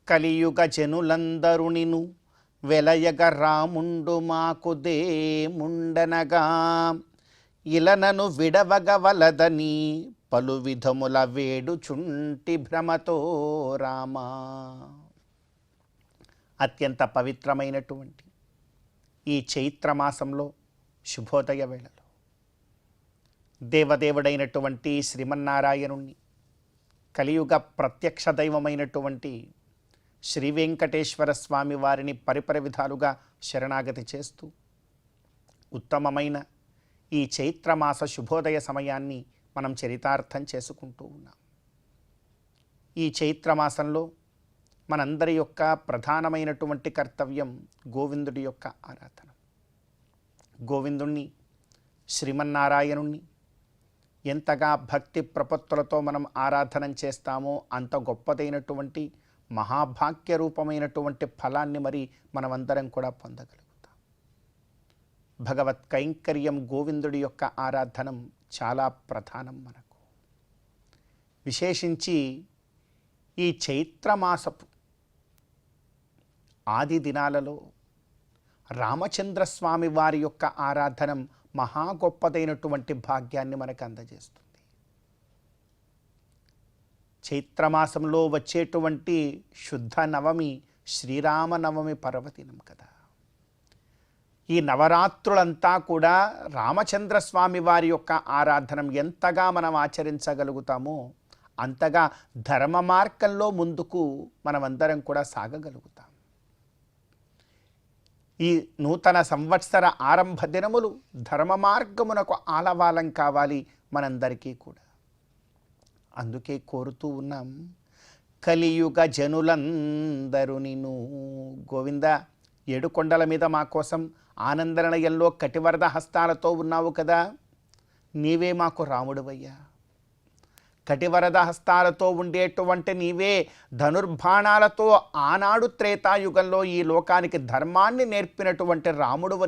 కలియుగ జనులందరు నిను వెలయగ రాముండు మాకు దేముండనగా ఇలనను విడవగవలదని పలు విధముల వేడుచుంటి భ్రమతో రామా. అత్యంత పవిత్రమైనటువంటి ఈ చైత్రమాసంలో శుభోదయ వేళలో దేవదేవుడైనటువంటి శ్రీమన్నారాయణుణ్ణి, కలియుగ ప్రత్యక్ష దైవమైనటువంటి శ్రీ వెంకటేశ్వర స్వామి వారిని పరిపరి విధాలుగా శరణాగతి చేస్తూ ఉత్తమమైన ఈ చైత్రమాస శుభోదయ సమయాన్ని మనం చరితార్థం చేసుకుంటూ ఉన్నాం. ఈ చైత్రమాసంలో మనందరి యొక్క ప్రధానమైనటువంటి కర్తవ్యం గోవిందుడి యొక్క ఆరాధన. గోవిందుణ్ణి, శ్రీమన్నారాయణుణ్ణి ఎంతగా భక్తి ప్రపత్తులతో మనం ఆరాధన చేస్తామో అంత గొప్పదైనటువంటి మహాభాగ్య రూపమైనటువంటి ఫలాన్ని మరి మనమందరం కూడా పొందగలుగుతాం. భగవత్ కైంకర్యం గోవిందుడి యొక్క ఆరాధనం చాలా ప్రధానం మనకు. విశేషించి ఈ చైత్రమాసపు ఆది దినాలలో రామచంద్రస్వామి వారి యొక్క ఆరాధనం మహా గొప్పదైనటువంటి భాగ్యాన్ని మనకు అందజేస్తుంది. చైత్రమాసంలో వచ్చేటువంటి శుద్ధ నవమి శ్రీరామనవమి పర్వదినం కదా. ఈ నవరాత్రులంతా కూడా రామచంద్రస్వామి వారి యొక్క ఆరాధనం ఎంతగా మనం ఆచరించగలుగుతామో అంతగా ధర్మ మార్గంలో ముందుకు మనమందరం కూడా సాగగలుగుతాం. ఈ నూతన సంవత్సర ఆరంభ దినములు ధర్మ మార్గమునకు ఆలవాలం కావాలి మనందరికీ కూడా. అందుకే కోరుతూ ఉన్నాం, కలియుగ జనులందరు నిను గోవింద, ఏడుకొండల మీద మా కోసం ఆనందనయంలో కటివరద హస్తాలతో ఉన్నావు కదా, నీవే మాకు రాముడివయ్యా. కటివరద హస్తాలతో ఉండేటువంటి నీవే ధనుర్బాణాలతో ఆనాడు త్రేతాయుగంలో ఈ లోకానికి ధర్మాన్ని నేర్పినటువంటి రాముడువ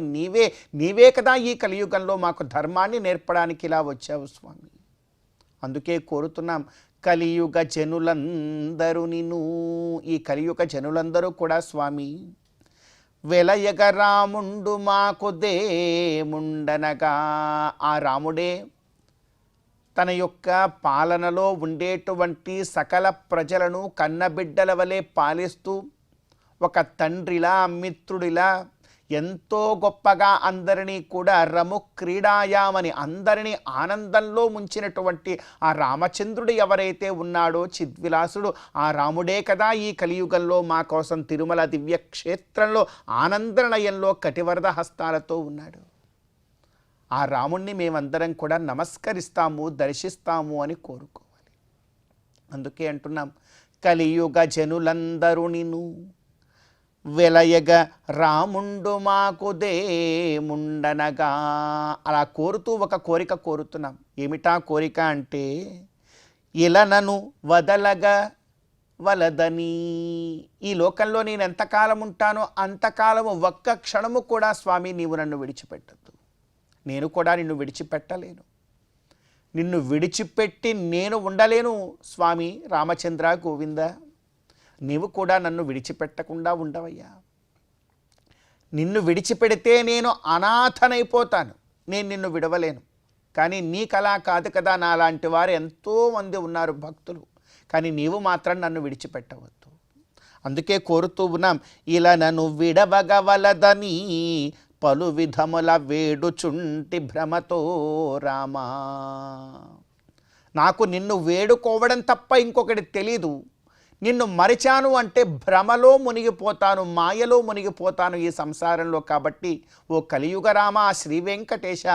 నీవే కదా ఈ కలియుగంలో మాకు ధర్మాన్ని నేర్పడానికి ఇలా వచ్చావు స్వామి. అందుకే కోరుతున్నాం, కలియుగ జనులందరూ నిను, ఈ కలియుగ జనులందరూ కూడా స్వామి వెలయగ రాముండు మాకు దేముండనగా, ఆ రాముడే తన యొక్క పాలనలో ఉండేటువంటి సకల ప్రజలను కన్నబిడ్డల వలె పాలిస్తూ ఒక తండ్రిలా మిత్రుడిలా ఎంతో గొప్పగా అందరినీ కూడా రము క్రీడాయామని అందరినీ ఆనందంలో ముంచినటువంటి ఆ రామచంద్రుడు ఎవరైతే ఉన్నాడో చిద్విలాసుడు, ఆ రాముడే కదా ఈ కలియుగంలో మా కోసం తిరుమల దివ్యక్షేత్రంలో ఆనందనయంలో కటివరద హస్తాలతో ఉన్నాడు. ఆ రాముణ్ణి మేమందరం కూడా నమస్కరిస్తాము, దర్శిస్తాము అని కోరుకోవాలి. అందుకే అంటున్నాం, కలియుగ జనులందరూ నిను వెలయగ రాముండు మాకు దేముండనగా. అలా కోరుతూ ఒక కోరిక కోరుతున్నాం. ఏమిటా కోరిక అంటే, ఇలనను వదలగ వలదని, ఈ లోకంలో నేను ఎంతకాలం ఉంటానో అంతకాలము ఒక్క క్షణము కూడా స్వామి నీవు నన్ను విడిచిపెట్టద్దు. నేను కూడా నిన్ను విడిచిపెట్టలేను, నిన్ను విడిచిపెట్టి నేను ఉండలేను స్వామి రామచంద్ర గోవింద. నీవు కూడా నన్ను విడిచిపెట్టకుండా ఉండవయ్యా. నిన్ను విడిచిపెడితే నేను అనాథనైపోతాను, నేను నిన్ను విడవలేను. కానీ నీకలా కాదు కదా, నాలాంటి వారు ఎంతోమంది ఉన్నారు భక్తులు, కానీ నీవు మాత్రం నన్ను విడిచిపెట్టవద్దు. అందుకే కోరుతూ ఉన్నాం, ఇలా నన్ను విడవగవలదని పలు విధముల వేడుచుంటి భ్రమతో రామా. నాకు నిన్ను వేడుకోవడం తప్ప ఇంకొకటి తెలీదు. నిన్ను మరిచాను అంటే భ్రమలో మునిగిపోతాను, మాయలో మునిగిపోతాను ఈ సంసారంలో. కాబట్టి ఓ కలియుగరామ శ్రీ వెంకటేశ,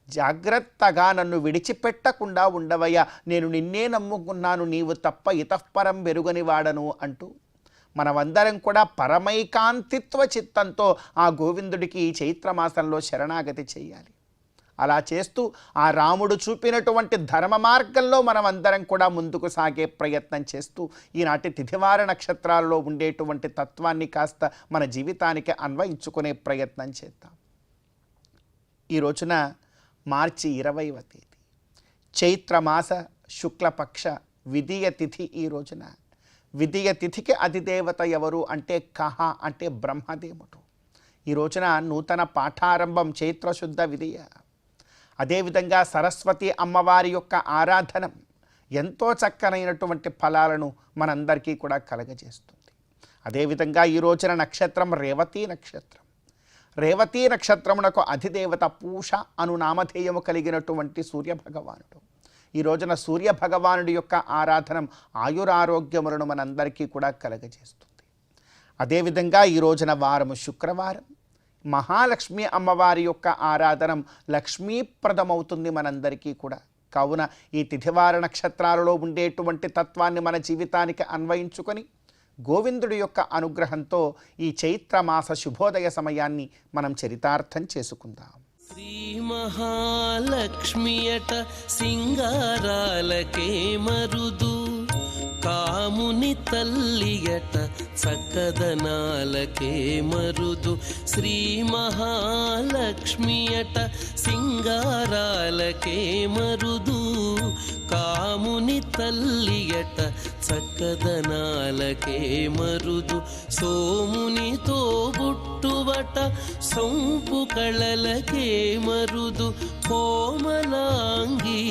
జాగ్రత్తగా నన్ను విడిచిపెట్టకుండా ఉండవయ్యా. నేను నిన్నే నమ్ముకున్నాను, నీవు తప్ప ఇతఃపరం వెరుగని వాడను అంటూ మనమందరం కూడా పరమైకాంతిత్వ చిత్తంతో ఆ గోవిందుడికి చైత్రమాసంలో శరణాగతి చేయాలి. అలా చేస్తూ ఆ రాముడు చూపినటువంటి ధర్మ మార్గంలో మనమందరం కూడా ముందుకు సాగే ప్రయత్నం చేస్తూ ఈనాటి తిథివార నక్షత్రాల్లో ఉండేటువంటి తత్వాన్ని కాస్త మన జీవితానికి అన్వయించుకునే ప్రయత్నం చేద్దాం. ఈ రోజున మార్చి 20వ తేదీ చైత్రమాస శుక్లపక్ష విధియ తిథి. ఈ రోజున విధియ తిథికి అధిదేవత ఎవరు అంటే కహ అంటే బ్రహ్మదేవుడు. ఈ రోజున నూతన పాఠారంభం చైత్రశుద్ధ విధియ. అదేవిధంగా సరస్వతి అమ్మవారి యొక్క ఆరాధన ఎంతో చక్కనైనటువంటి ఫలాలను మనందరికీ కూడా కలగజేస్తుంది. అదేవిధంగా ఈ రోజున నక్షత్రం రేవతీ నక్షత్రం. రేవతీ నక్షత్రమునకు అధిదేవత పూష అను నామధేయము కలిగినటువంటి సూర్యభగవానుడు. ఈ రోజున సూర్యభగవానుడి యొక్క ఆరాధనం ఆయురారోగ్యములను మనందరికీ కూడా కలగజేస్తుంది. అదేవిధంగా ఈ రోజున వారము శుక్రవారం. మహాలక్ష్మి అమ్మవారి యొక్క ఆరాధనం లక్ష్మీప్రదమవుతుంది మనందరికీ కూడా. కావున ఈ తిథివార నక్షత్రాలలో ఉండేటువంటి తత్వాన్ని మన జీవితానికి అన్వయించుకొని గోవిందుడి యొక్క అనుగ్రహంతో ఈ చైత్రమాస శుభోదయ సమయాన్ని మనం చరితార్థం చేసుకుందాం. శ్రీ మహాలక్ష్మియట సింగారాలకే మరుదు, కాముని తల్లియట చక్కదనాలకే మరుదు. శ్రీ మహాలక్ష్మియట సింగారాలకే మరుదు, కాముని తల్లియట చక్కదనాలకే మరుదు. సోమునితో బుట్టువట సొంపు కళలకే మరుదు. కోమలాంగి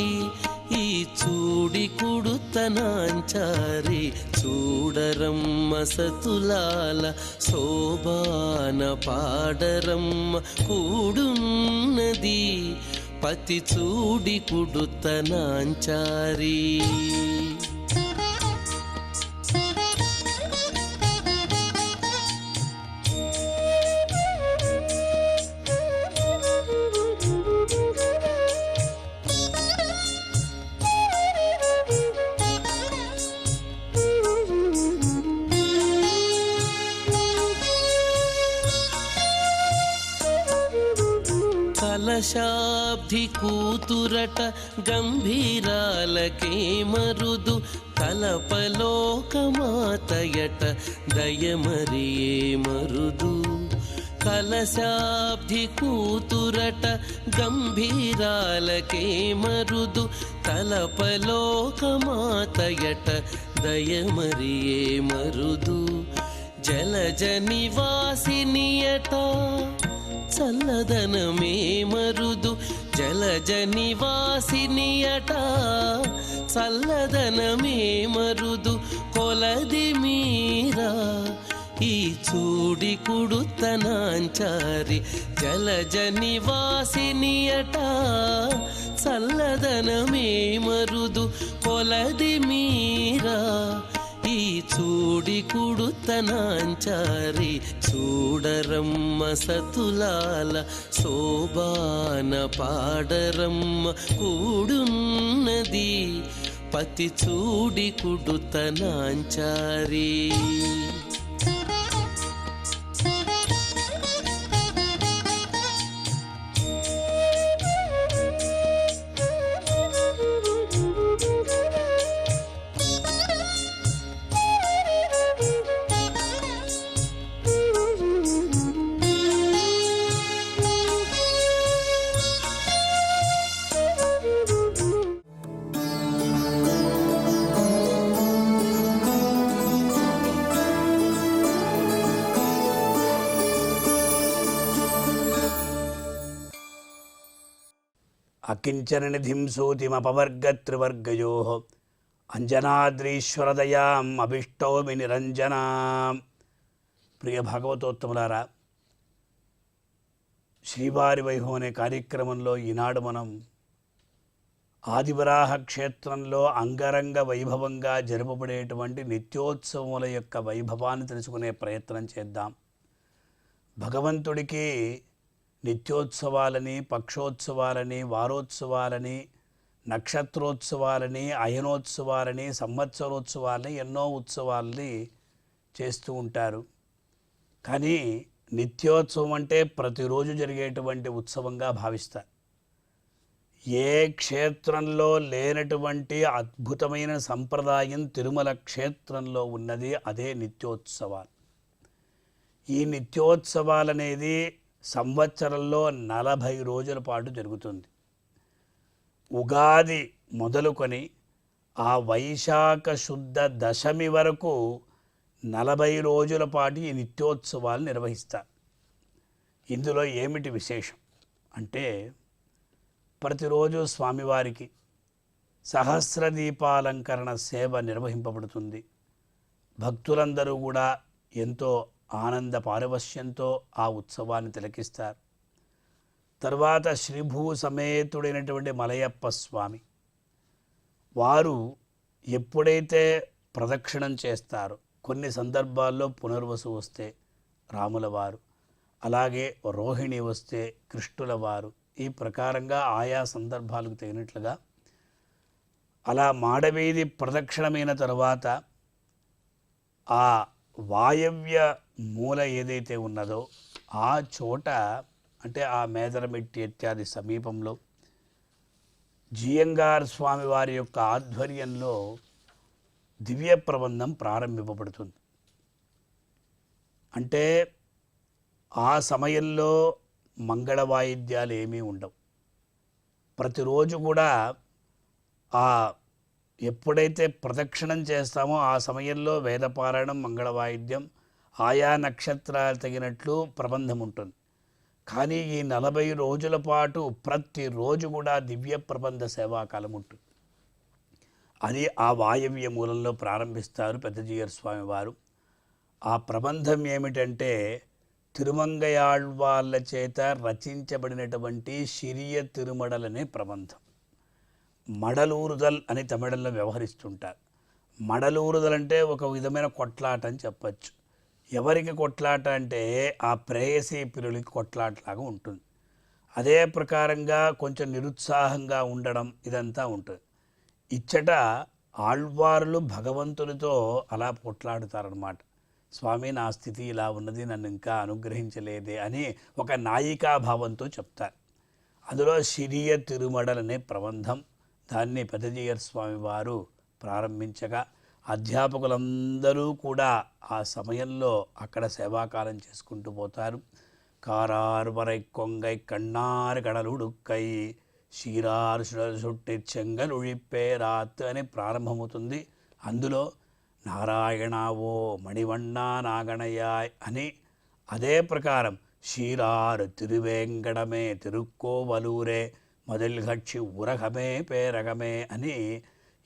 ఈ చూడి కుడుతనాంచారి, చూడరమ్మ సతులాల శోభాన పాడరమ్మ కూడున్నది, పతి చూడి కుడుతనాంచారి. కలశాబ్ది కూతురట గంభీరాలకే మరుదు, కలపలోకమాతయట దయమరియే మరుదు. కలశాబ్ది కూతురట గంభీరాలకే మరుదు, తలపలోకమాతయట దయమరియే మరుదు. జలజ నివాసినియట చల్లదనమే మరుదు. జలజ నివాసినియట చల్లదనమే మరుదు. కొలది మీరా ఈ చూడి కుడుతనాంచారి, జలజ నివాసినియట చల్లదనమే మరుదు. కొలది మీరా ఈ చూడి కుడుతనాంచారి, చూడరమ్మ సతులాల శోభాన పాడరమ్మ కూడున్నది, పతి చూడి కుడుతనాంచారి. అకించననిధిం సూతిమపవర్గత్రివర్గయోః అంజనాద్రీశ్వరదయాం అభిష్టౌమి నిరంజనాం. ప్రియ భాగవతోత్తములారా, శ్రీవారి వైభవం అనే కార్యక్రమంలో ఈనాడు మనం ఆదివరాహ క్షేత్రంలో అంగరంగ వైభవంగా జరుపబడేటువంటి నిత్యోత్సవముల యొక్క వైభవాన్ని తెలుసుకునే ప్రయత్నం చేద్దాం. భగవంతుడికి నిత్యోత్సవాలని, పక్షోత్సవాలని, వారోత్సవాలని, నక్షత్రోత్సవాలని, అయనోత్సవాలని, సంవత్సరోత్సవాలని, ఎన్నో ఉత్సవాలని చేస్తూ ఉంటారు. కానీ నిత్యోత్సవం అంటే ప్రతిరోజు జరిగేటువంటి ఉత్సవంగా భావిస్తారు. ఏ క్షేత్రంలో లేనటువంటి అద్భుతమైన సంప్రదాయం తిరుమల క్షేత్రంలో ఉన్నది, అదే నిత్యోత్సవాలు. ఈ నిత్యోత్సవాలనేది సంవత్సరంలో 40 రోజుల పాటు జరుగుతుంది. ఉగాది మొదలుకొని ఆ వైశాఖ శుద్ధ దశమి వరకు 40 రోజుల పాటు ఈ నిత్యోత్సవాలు నిర్వహిస్తారు. ఇందులో ఏమిటి విశేషం అంటే, ప్రతిరోజు స్వామివారికి సహస్ర దీపాలంకరణ సేవ నిర్వహింపబడుతుంది. భక్తులందరూ కూడా ఎంతో ఆనంద పారవశ్యంతో ఆ ఉత్సవాన్ని తిలకిస్తారు. తర్వాత శ్రీభూ సమేతుడైనటువంటి మలయప్ప స్వామి వారు ఎప్పుడైతే ప్రదక్షిణం చేస్తారో, కొన్ని సందర్భాల్లో పునర్వసు వస్తే రాముల వారు, అలాగే రోహిణి వస్తే కృష్ణుల వారు, ఈ ప్రకారంగా ఆయా సందర్భాలకు తగినట్లుగా అలా మాడవీధి ప్రదక్షిణమైన తరువాత ఆ వాయవ్య మూల ఏదైతే ఉన్నదో ఆ చోట, అంటే ఆ మేదరమెట్టి ఇత్యాది సమీపంలో జియంగార్ స్వామి వారి యొక్క ఆధ్వర్యంలో దివ్య ప్రబంధం ప్రారంభింపబడుతుంది. అంటే ఆ సమయంలో మంగళ వాయిద్యాలు ఏమీ ఉండవు. ప్రతిరోజు కూడా ఆ ఎప్పుడైతే ప్రదక్షిణం చేస్తామో ఆ సమయంలో వేదపారాయణం, మంగళ వాయిద్యం, ఆయా నక్షత్రాలు తగినట్లు ప్రబంధం ఉంటుంది. కానీ ఈ 40 రోజుల పాటు ప్రతిరోజు కూడా దివ్య ప్రబంధ సేవాకాలం ఉంటుంది. అది ఆ వాయవ్య మూలంలో ప్రారంభిస్తారు పెద్దజీయర్ స్వామి వారు. ఆ ప్రబంధం ఏమిటంటే, తిరుమంగయాళ్వార్ల చేత రచించబడినటువంటి సిరియ తిరుమడలనే ప్రబంధం. మడలూరుదల్ అని తమిళంలో వ్యవహరిస్తుంటారు. మడలూరుదల్ అంటే ఒక విధమైన కొట్లాట అని చెప్పచ్చు. ఎవరికి కొట్లాట అంటే ఆ ప్రేయసీ పిల్లలకి కొట్లాటలాగా ఉంటుంది. అదే ప్రకారంగా కొంచెం నిరుత్సాహంగా ఉండడం ఇదంతా ఉంటుంది. ఇచ్చట ఆళ్వార్లు భగవంతునితో అలా కొట్లాడుతారనమాట. స్వామి, నా స్థితి ఇలా ఉన్నది, నన్ను ఇంకా అనుగ్రహించలేదే అని ఒక నాయికాభావంతో చెప్తారు. అందులో సిరియ తిరుమడలనే ప్రబంధం. దాన్ని పెద్దజీయర్ స్వామి వారు ప్రారంభించగా అధ్యాపకులందరూ కూడా ఆ సమయంలో అక్కడ సేవాకాలం చేసుకుంటూ పోతారు. కారారు వరై కొంగై కണ്ണారు కడలుడుక్కై షీరారు సుట్టి చెంగలుழிప్పేరాత్ అని ప్రారంభమవుతుంది. అందులో నారాయణావో మణివన్నా నాగణయాయ్ అని, అదే ప్రకారం షీరారు తిరువేంగడమే తిరుక్కోవలూరే మొదల్గచ్చి ఉరగమే పేరగమే అని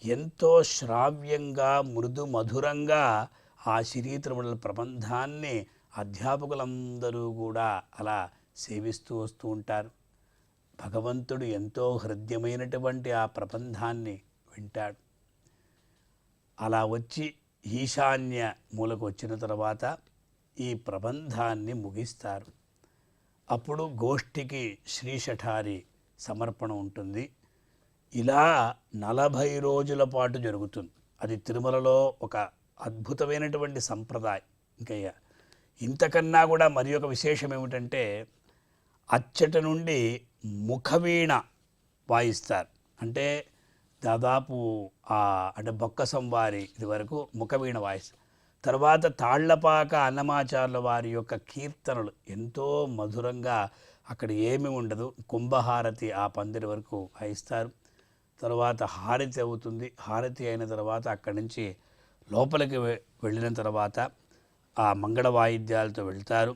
ఎంతో శ్రావ్యంగా మృదు మధురంగా ఆ శ్రీతిరుమల ప్రబంధాన్ని అధ్యాపకులందరూ కూడా అలా సేవిస్తూ వస్తూ ఉంటారు. భగవంతుడు ఎంతో హృద్యమైనటువంటి ఆ ప్రబంధాన్ని వింటాడు. అలా వచ్చి ఈశాన్య మూలకు వచ్చిన తర్వాత ఈ ప్రబంధాన్ని ముగిస్తారు. అప్పుడు గోష్ఠికి శ్రీశఠారి సమర్పణ ఉంటుంది. ఇలా 40 రోజుల పాటు జరుగుతుంది. అది తిరుమలలో ఒక అద్భుతమైనటువంటి సంప్రదాయం. ఇంకా ఇంతకన్నా కూడా మరి ఒక విశేషం ఏమిటంటే, అచ్చట నుండి ముఖవీణ వాయిస్తారు. అంటే దాదాపు అంటే బొక్కసం వారి ఇది వరకు ముఖవీణ వాయిస్తారు. తర్వాత తాళ్లపాక అన్నమాచార్యుల వారి యొక్క కీర్తనలు ఎంతో మధురంగా, అక్కడ ఏమీ ఉండదు, కుంభహారతి ఆ పందిరి వరకు వాయిస్తారు. తర్వాత హారతి అవుతుంది. హారతి అయిన తర్వాత అక్కడి నుంచి లోపలికి వెళ్ళిన తర్వాత ఆ మంగళ వాయిద్యాలతో వెళ్తారు.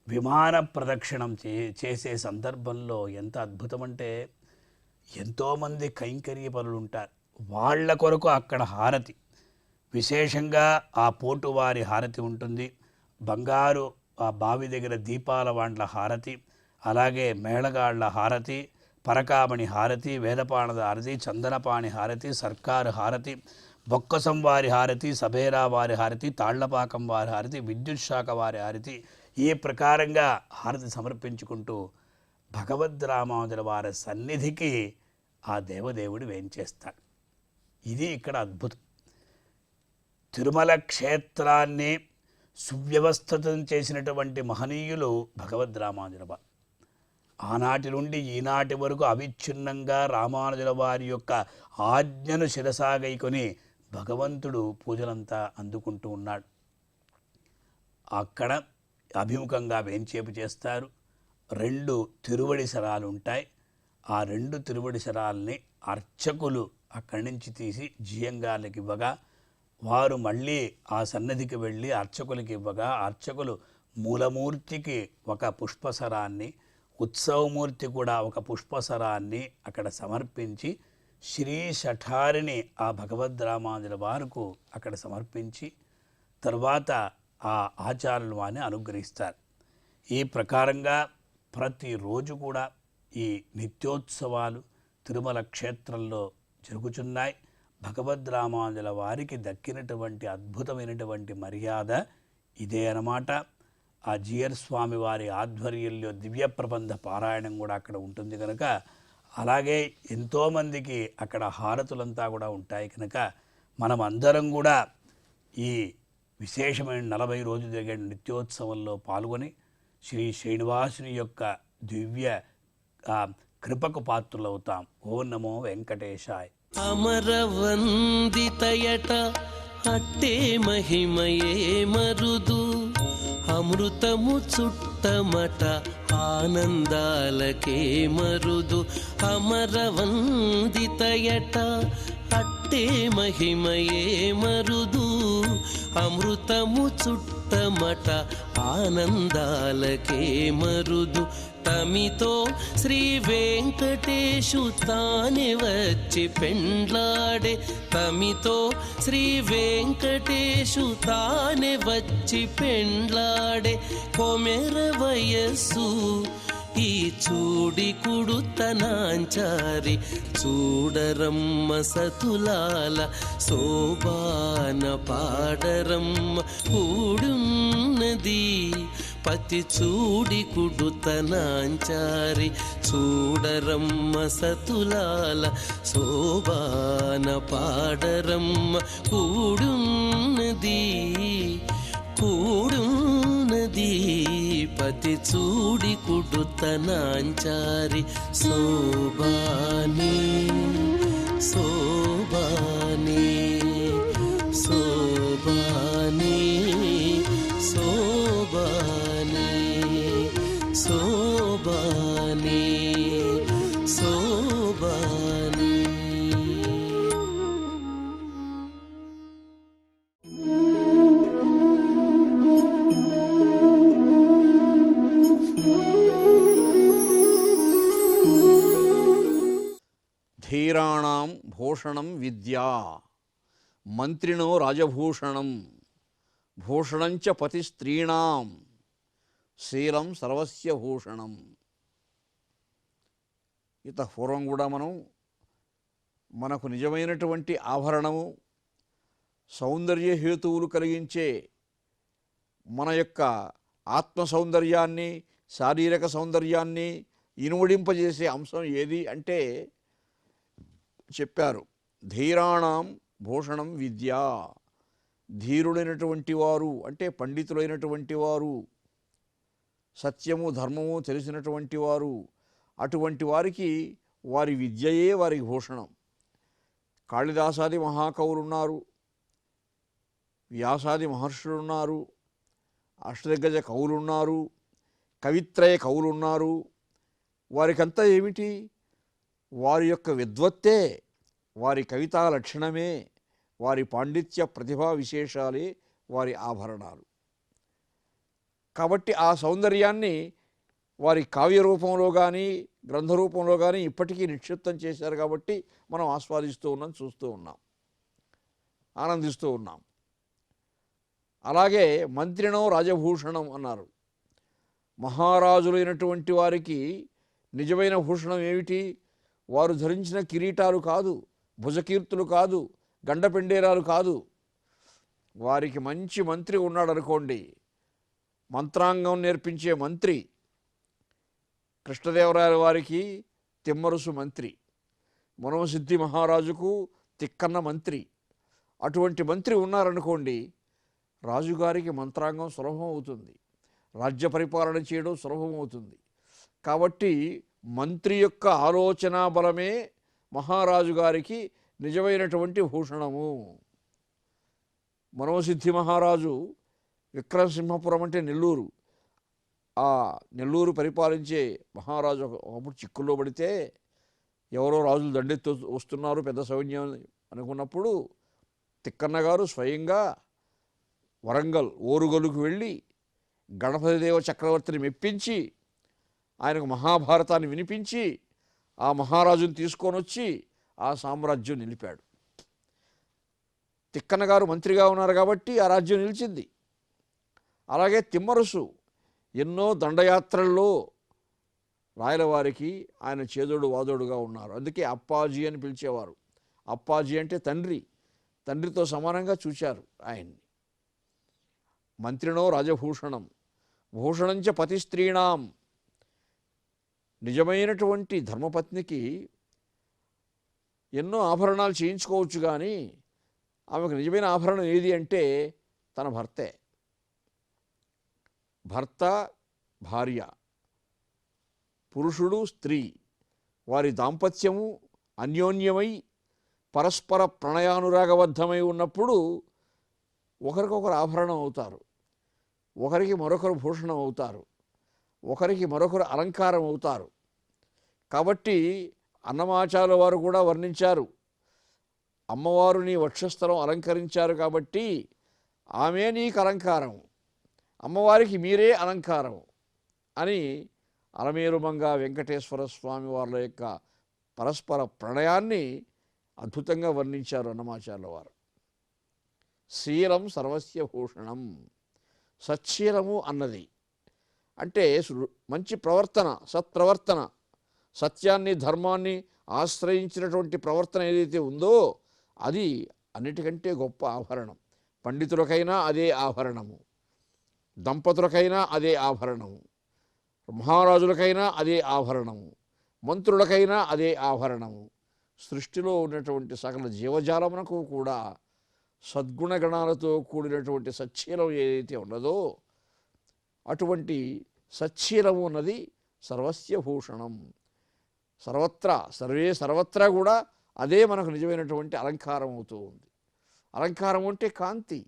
విమాన ప్రదక్షిణం చేసే సందర్భంలో ఎంత అద్భుతమంటే, ఎంతోమంది కైంకర్య పనులు ఉంటారు. వాళ్ళ కొరకు అక్కడ హారతి విశేషంగా ఆ పోటువారి హారతి ఉంటుంది. బంగారు ఆ బావి దగ్గర దీపాల వాండ్ల హారతి, అలాగే మేళగాళ్ల హారతి, పరకామణి హారతి, వేదపాణద హారతి, చందనపాణి హారతి, సర్కారు హారతి, బొక్కసం వారి హారతి, సభేరా వారి హారతి, తాళ్లపాకం వారి హారతి, విద్యుత్ శాఖ వారి హారతి, ఈ ప్రకారంగా హారతి సమర్పించుకుంటూ భగవద్రామానుజుల వారి సన్నిధికి ఆ దేవదేవుడు వేంచేస్తాడు. ఇది ఇక్కడ అద్భుతం. తిరుమల క్షేత్రాన్ని సువ్యవస్థతం చేసినటువంటి మహనీయులు భగవద్ రామానుజుల వారు. ఆనాటి నుండి ఈనాటి వరకు అవిచ్ఛిన్నంగా రామానుజుల వారి యొక్క ఆజ్ఞను శిరసాగైకొని భగవంతుడు పూజలంతా అందుకుంటూ ఉన్నాడు. అక్కడ అభిముఖంగా వేంచేపు చేస్తారు. 2 తిరువడి శరాలు ఉంటాయి. ఆ 2 తిరువడి శరాల్ని అర్చకులు అక్కడి నుంచి తీసి జియంగాళ్ళకి ఇవ్వగా, వారు మళ్ళీ ఆ సన్నిధికి వెళ్ళి అర్చకులకి ఇవ్వగా, అర్చకులు మూలమూర్తికి ఒక పుష్పసరాన్ని, ఉత్సవమూర్తి కూడా ఒక పుష్పసరాన్ని అక్కడ సమర్పించి శ్రీ శఠారిని ఆ భగవద్ రామానుజుల వారికి అక్కడ సమర్పించి తర్వాత ఆ ఆచార్యులు వారిని అనుగ్రహిస్తారు. ఈ ప్రకారంగా ప్రతిరోజు కూడా ఈ నిత్యోత్సవాలు తిరుమల క్షేత్రంలో జరుగుతున్నాయి. భగవద్ రామానుజుల వారికి దక్కినటువంటి అద్భుతమైనటువంటి మర్యాద ఇదే అన్నమాట. ఆ జియర్ స్వామి వారి ఆధ్వర్యంలో దివ్య ప్రబంధ పారాయణం కూడా అక్కడ ఉంటుంది కనుక, అలాగే ఎంతోమందికి అక్కడ హారతులంతా కూడా ఉంటాయి కనుక, మనం అందరం కూడా ఈ విశేషమైన 40 రోజులు జరిగే నిత్యోత్సవంలో పాల్గొని శ్రీ శ్రీనివాసుని యొక్క దివ్య కృపకు పాత్రులవుతాం. ఓం నమో వెంకటేశాయ. అమరవందితయట అట్టే మహిమయే మరుదు, అమృతము చుట్టమట ఆనందాలకే మరుదు. అమరవందితయట అట్టే మహిమయే మరుదు, అమృతము చుట్టమట ఆనందాలకే మరుదు. తమితో శ్రీ వెంకటేశు తానే వచ్చి పెండ్లాడే, తమితో శ్రీ వెంకటేశు తానే వచ్చి పెండ్లాడే. కొమెర వయస్సు ఈ చూడి కుడుతనాంచారి, చూడరమ్మ సతులాల శోభాన పాడరమ్మ కూడున్నది. పతి చూడి కుడుతనాంచారి, చూడరమ్మ సతులాల శోభాన పాడరమ్మ కూడున్నది. కూడున్నది పతి చూడి కుడుతనాంచారి. శోభాని శోభాని శోభాని శోభాని శోభాని శోభాని. ధీరాణం భూషణం విద్యా, మంత్రిణో రాజభూషణం, భూషణంచ పతి స్త్రీణాం, శీలం సర్వస్య భూషణం. ఇత పూర్వం కూడా మనకు నిజమైనటువంటి ఆభరణము, సౌందర్య హేతువులు కలిగించే మన యొక్క ఆత్మ సౌందర్యాన్ని, శారీరక సౌందర్యాన్ని ఇనుమడింపజేసే అంశం ఏది అంటే చెప్పారు. ధీరాణం భూషణం విద్య. ధీరుడైనటువంటి వారు అంటే పండితులైనటువంటి వారు, సత్యము ధర్మము తెలిసినటువంటి వారు, అటువంటి వారికి వారి విద్యయే వారికి భూషణం. కాళిదాసాది మహాకవులున్నారు, వ్యాసాది మహర్షులున్నారు, అష్టదిగ్గజ కవులున్నారు, కవిత్రయ కవులున్నారు. వారికంతా ఏమిటి? వారి యొక్క విద్వత్తే, వారి కవితా లక్షణమే, వారి పాండిత్య ప్రతిభా విశేషాలే వారి ఆభరణాలు. కాబట్టి ఆ సౌందర్యాన్ని వారి కావ్య రూపంలో కానీ గ్రంథ రూపంలో కానీ ఇప్పటికీ నిక్షిప్తం చేశారు. కాబట్టి మనం ఆస్వాదిస్తూ ఉన్నాం, చూస్తూ ఉన్నాం, ఆనందిస్తూ ఉన్నాం. అలాగే మంత్రిణో రాజభూషణం అన్నారు. మహారాజులైనటువంటి వారికి నిజమైన భూషణం ఏమిటి? వారు ధరించిన కిరీటాలు కాదు, భుజకీర్తులు కాదు, గండపెండేరాలు కాదు. వారికి మంచి మంత్రి ఉన్నాడు అనుకోండి, మంత్రాంగం నేర్పించే మంత్రి. కృష్ణదేవరాయల వారికి తిమ్మరుసు మంత్రి, మనోసిద్ధి మహారాజుకు తిక్కన్న మంత్రి. అటువంటి మంత్రి ఉన్నారనుకోండి, రాజుగారికి మంత్రాంగం సులభం అవుతుంది, రాజ్య పరిపాలన చేయడం సులభం అవుతుంది. కాబట్టి మంత్రి యొక్క ఆలోచన బలమే మహారాజు గారికి నిజమైనటువంటి భూషణము. మనోసిద్ధి మహారాజు విక్రమసింహపురం అంటే నెల్లూరు, ఆ నెల్లూరు పరిపాలించే మహారాజు ఒకప్పుడు చిక్కుల్లో పడితే ఎవరో రాజులు దండెత్తి వస్తున్నారు పెద్ద సైన్యం అనుకున్నప్పుడు తిక్కన్న గారు స్వయంగా వరంగల్ ఓరుగోలుకు వెళ్ళి గణపతిదేవ చక్రవర్తిని మెప్పించి ఆయనకు మహాభారతాన్ని వినిపించి ఆ మహారాజుని తీసుకొని వచ్చి ఆ సామ్రాజ్యం నిలిపాడు. తిక్కన్న గారు మంత్రిగా ఉన్నారు కాబట్టి ఆ రాజ్యం నిలిచింది. అలాగే తిమ్మరుసు ఎన్నో దండయాత్రల్లో రాయలవారికి ఆయన చేదోడు వాదోడుగా ఉన్నారు. అందుకే అప్పాజీ అని పిలిచేవారు. అప్పాజీ అంటే తండ్రి, తండ్రితో సమానంగా చూశారు ఆయన్ని. మంత్రినో రాజభూషణం భూషణంచ పతి స్త్రీణాం. నిజమైనటువంటి ధర్మపత్నికి ఎన్నో ఆభరణాలు చేయించుకోవచ్చు, కానీ ఆమెకు నిజమైన ఆభరణం ఏది అంటే తన భర్తే. భర్త భార్య, పురుషుడు స్త్రీ, వారి దాంపత్యము అన్యోన్యమై పరస్పర ప్రణయానురాగబద్ధమై ఉన్నప్పుడు ఒకరికొకరు ఆభరణం అవుతారు, ఒకరికి మరొకరు భూషణం అవుతారు, ఒకరికి మరొకరు అలంకారం అవుతారు. కాబట్టి అన్నమాచార్యుల వారు కూడా వర్ణించారు, అమ్మవారు నీ వక్షస్థలం అలంకరించారు కాబట్టి ఆమె నీకు అలంకారం, అమ్మవారికి మీరే అలంకారం అని అలమేలుమంగ వెంకటేశ్వర స్వామి వారి యొక్క పరస్పర ప్రణయాన్ని అద్భుతంగా వర్ణించారు అన్నమాచార్యుల వారు. శీలం సర్వస్య భూషణం. సచ్చీలము అన్నది అంటే మంచి ప్రవర్తన, సత్ప్రవర్తన, సత్యాన్ని ధర్మాన్ని ఆశ్రయించినటువంటి ప్రవర్తన ఏదైతే ఉందో అది అన్నిటికంటే గొప్ప ఆభరణం. పండితులకైనా అదే ఆభరణము, దంపతులకైనా అదే ఆభరణము, మహారాజులకైనా అదే ఆభరణము, మంత్రులకైనా అదే ఆభరణము. సృష్టిలో ఉన్నటువంటి సకల జీవజాలమునకు కూడా సద్గుణగణాలతో కూడినటువంటి సచ్చీలం ఏదైతే ఉన్నదో అటువంటి సచ్చీలము ఉన్నది సర్వస్య భూషణం. సర్వత్రా కూడా అదే మనకు నిజమైనటువంటి అలంకారం అవుతూ ఉంది. అలంకారం అంటే కాంతి,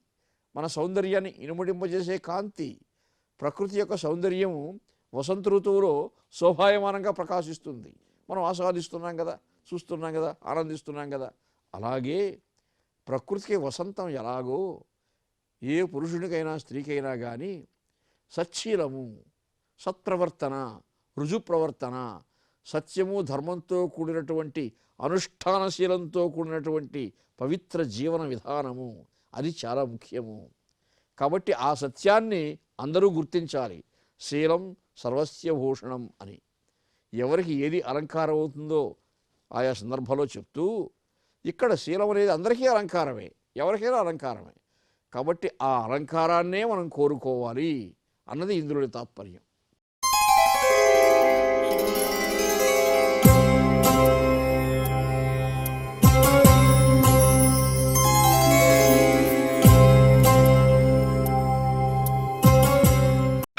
మన సౌందర్యాన్ని ఇనుమడింపజేసే కాంతి. ప్రకృతి యొక్క సౌందర్యము వసంత ఋతువులో శోభాయమానంగా ప్రకాశిస్తుంది. మనం ఆస్వాదిస్తున్నాం కదా, చూస్తున్నాం కదా, ఆనందిస్తున్నాం కదా. అలాగే ప్రకృతికి వసంతం ఎలాగో ఏ పురుషునికైనా స్త్రీకైనా కానీ సచ్చీలము, సత్ప్రవర్తన, రుజుప్రవర్తన, సత్యము ధర్మంతో కూడినటువంటి అనుష్ఠానశీలంతో కూడినటువంటి పవిత్ర జీవన విధానము అది చాలా ముఖ్యము. కాబట్టి ఆ సత్యాన్ని అందరూ గుర్తించాలి. శీలం సర్వస్య భూషణం అని. ఎవరికి ఏది అలంకారం అవుతుందో ఆయా సందర్భంలో చెప్తూ ఇక్కడ శీలం అనేది అందరికీ అలంకారమే, ఎవరికైనా అలంకారమే. కాబట్టి ఆ అలంకారాన్నే మనం కోరుకోవాలి అన్నది ఇంద్రుడి తాత్పర్యం.